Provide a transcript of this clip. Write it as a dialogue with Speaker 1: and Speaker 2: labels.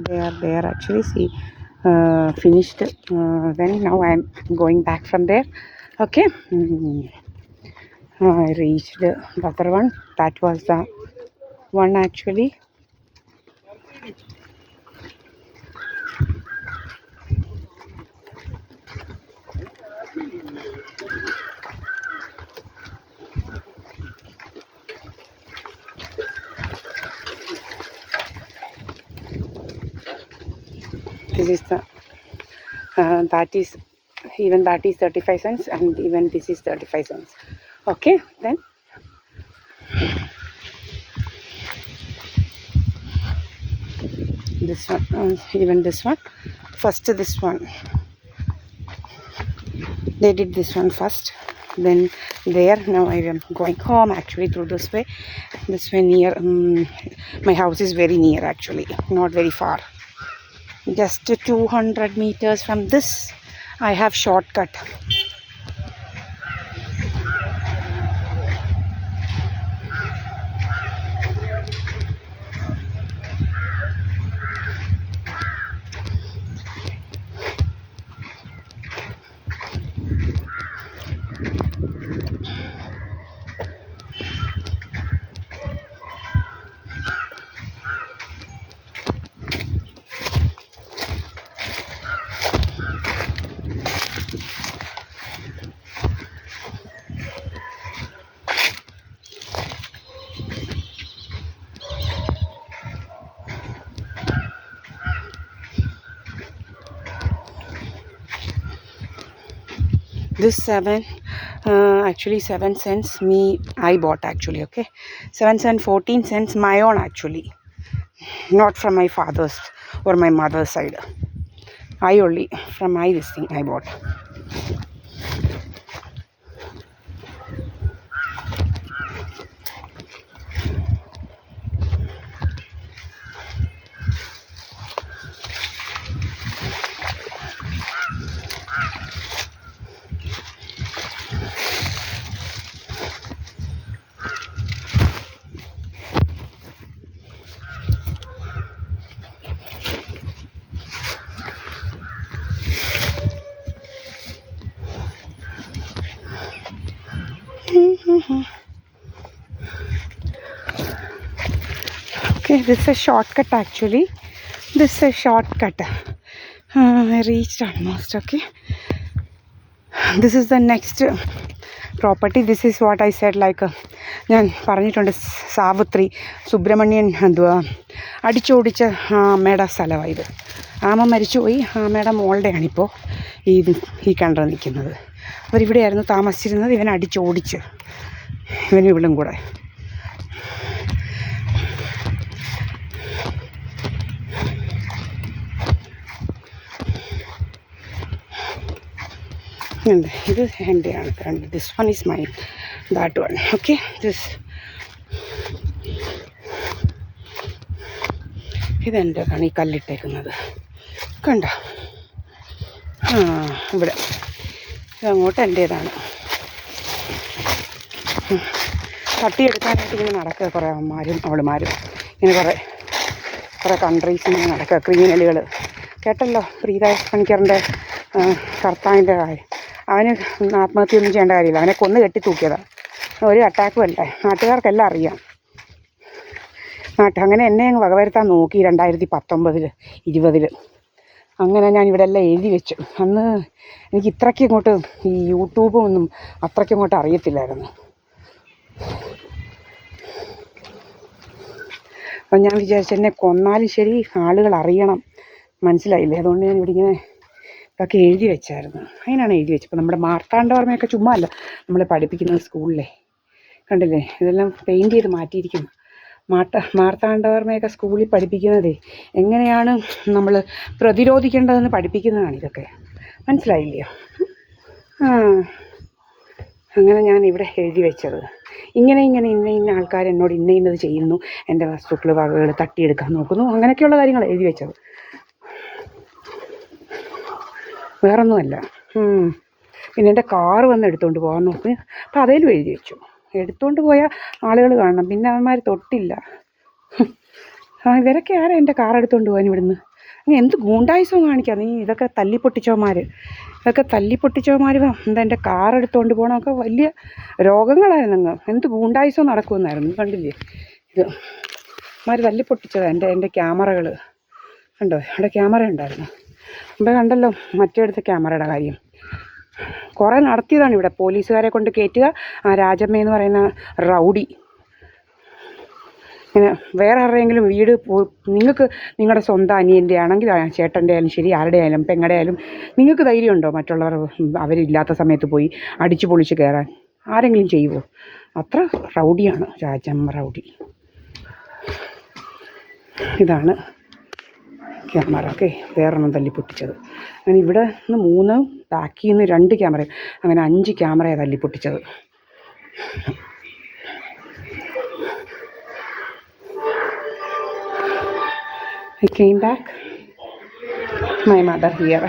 Speaker 1: they are there actually. See, finished. Then now I am going back from there. Okay. I reached the other one. That was the one actually. This is the that is 35 cents, and even this is 35 cents. Okay, then this one, even this one. First this one, they did this one first, then there. Now I am going home actually through this way near. My house is very near actually, not very far, just 200 meters from this. I have shortcut. This 7 cents I bought actually. Okay, 7 cents 14 cents my own actually, not from my father's or my mother's side. I only from my this thing I bought. Okay, this is a shortcut actually. This is a shortcut. I reached almost. Okay, this is the next property. This is what I said, like ഞാൻ പറഞ്ഞിട്ടുണ്ട്, സാവിത്രി സുബ്രഹ്മണ്യൻ എന്തുവാ അടിച്ചോടിച്ച അമ്മയുടെ സ്ഥലമാണ് ഇത്. ആമ മരിച്ചുപോയി, അമ്മയുടെ മോളുടെയാണിപ്പോൾ ഈ കണ്ടു നിൽക്കുന്നത്. അവരിവിടെയായിരുന്നു താമസിച്ചിരുന്നത്. ഇവൻ അടിച്ചോടിച്ച്, ഇവനും ഇവളും കൂടെ. ഇത് എൻ്റെയാണ്. This one is my, that one. Okay, ഇതെൻ്റെതാണ്, ഈ കല്ലിട്ടേക്കുന്നത് കണ്ട. ഇവിടെ ഇതങ്ങോട്ട് എൻ്റേതാണ്. തട്ടിയെടുക്കാനായിട്ട് ഇങ്ങനെ നടക്കുക കുറേ അമ്മമാരും അവളുമാരും, ഇങ്ങനെ കുറേ കൺട്രീസ് ഇങ്ങനെ നടക്കുക. ക്രിമിനലുകൾ കേട്ടല്ലോ, പ്രീതാഷ് പണിക്കറിൻ്റെ ഭർത്താവിൻ്റെ കാര്യം. അവന് ആത്മഹത്യയൊന്നും ചെയ്യേണ്ട കാര്യമില്ല, അവനെ കൊന്ന് കെട്ടി തൂക്കിയതാണ്. ഒരു അറ്റാക്കും അല്ല. നാട്ടുകാർക്കെല്ലാം അറിയാം. അങ്ങനെ എന്നെ അങ്ങ് വകവരുത്താൻ നോക്കി 2019, 2020. അങ്ങനെ ഞാൻ ഇവിടെ എല്ലാം എഴുതി വെച്ചു. അന്ന് എനിക്ക് ഇത്രയ്ക്ക് ഇങ്ങോട്ട് ഈ യൂട്യൂബും ഒന്നും അത്രയ്ക്ക് ഇങ്ങോട്ട് അറിയത്തില്ലായിരുന്നു. അപ്പം ഞാൻ വിചാരിച്ചു എന്നെ കൊന്നാലും ശരി ആളുകൾ അറിയണം, മനസ്സിലായില്ലേ? അതുകൊണ്ട് ഞാൻ ഇവിടെ ഇങ്ങനെ ഇതൊക്കെ എഴുതി വെച്ചായിരുന്നു. അതിനാണ് എഴുതി വെച്ചത്. ഇപ്പോൾ നമ്മുടെ മാർത്താണ്ഡവർമ്മയൊക്കെ ചുമ്മാ അല്ല നമ്മളെ പഠിപ്പിക്കുന്നത് സ്കൂളിലെ, കണ്ടില്ലേ? ഇതെല്ലാം പെയിൻറ്റ് ചെയ്ത് മാറ്റിയിരിക്കുന്നു. മാർത്താണ്ഡവർമ്മയൊക്കെ സ്കൂളിൽ പഠിപ്പിക്കുന്നതേ എങ്ങനെയാണ് നമ്മൾ പ്രതിരോധിക്കേണ്ടതെന്ന് പഠിപ്പിക്കുന്നതാണ് ഇതൊക്കെ, മനസ്സിലായില്ലയോ? അങ്ങനെ ഞാൻ ഇവിടെ എഴുതി വെച്ചത്. ഇന്ന ആൾക്കാർ എന്നോട് ഇന്നത് ചെയ്യുന്നു, എൻ്റെ വസ്തുക്കൾ വകകൾ തട്ടിയെടുക്കാൻ നോക്കുന്നു, അങ്ങനെയൊക്കെയുള്ള കാര്യങ്ങൾ എഴുതി വെച്ചത്, വേറൊന്നുമല്ല. പിന്നെ എൻ്റെ കാറ് വന്ന് എടുത്തുകൊണ്ട് പോകാൻ നോക്കി. അപ്പം അതേലും എഴുതി വെച്ചു. എടുത്തുകൊണ്ട് പോയ ആളുകൾ കാണണം. പിന്നെ അവന്മാർ തൊട്ടില്ല. ഇവരൊക്കെ ആരാ എൻ്റെ കാർ എടുത്തുകൊണ്ട് പോകാൻ ഇവിടുന്ന്? അങ്ങ് എന്ത് ഗൂണ്ടായുസം കാണിക്കാം നീ? ഇതൊക്കെ തല്ലിപ്പൊട്ടിച്ചവന്മാർ, ഇതൊക്കെ തല്ലിപ്പൊട്ടിച്ചവന്മാർ എന്താ എൻ്റെ കാർ എടുത്തുകൊണ്ട് പോകണമൊക്കെ വലിയ രോഗങ്ങളായിരുന്നു. അങ്ങ് എന്ത് ഗൂണ്ടായുസം നടക്കുമെന്നായിരുന്നു. കണ്ടില്ലേ ഇത് മാര് തല്ലിപ്പൊട്ടിച്ചതാണ് എൻ്റെ ക്യാമറകൾ. കണ്ടോ, ഇവിടെ ക്യാമറ ഉണ്ടായിരുന്നു. മുമ്പേ കണ്ടല്ലോ മറ്റേടുത്ത ക്യാമറയുടെ കാര്യം. കുറേ നടത്തിയതാണ് ഇവിടെ. പോലീസുകാരെ കൊണ്ട് കയറ്റുക, ആ രാജമ്മയെന്ന് പറയുന്ന റൗഡി ഇങ്ങനെ വേറെ ആരുടെയെങ്കിലും വീട് നിങ്ങൾക്ക് നിങ്ങളുടെ സ്വന്തം അനിയൻ്റെ ആണെങ്കിൽ ചേട്ടൻ്റെ ആയാലും ശരി, ആരുടെ ആയാലും പെങ്ങളുടെ ആയാലും നിങ്ങൾക്ക് ധൈര്യമുണ്ടോ മറ്റുള്ളവർ അവരില്ലാത്ത സമയത്ത് പോയി അടിച്ചു പൊളിച്ച് കയറാൻ? ആരെങ്കിലും ചെയ്യുമോ? അത്ര റൗഡിയാണ് രാജമ്മ റൗഡി. ഇതാണ് ക്യാമറ. ഓക്കെ, വേറൊന്നും തല്ലിപ്പൊട്ടിച്ചത്. അങ്ങനെ ഇവിടെ നിന്ന് 3, ബാക്കിൽ നിന്ന് 2 ക്യാമറ, അങ്ങനെ 5 ക്യാമറയാണ് തല്ലിപ്പൊട്ടിച്ചത്. I came back. My mother here.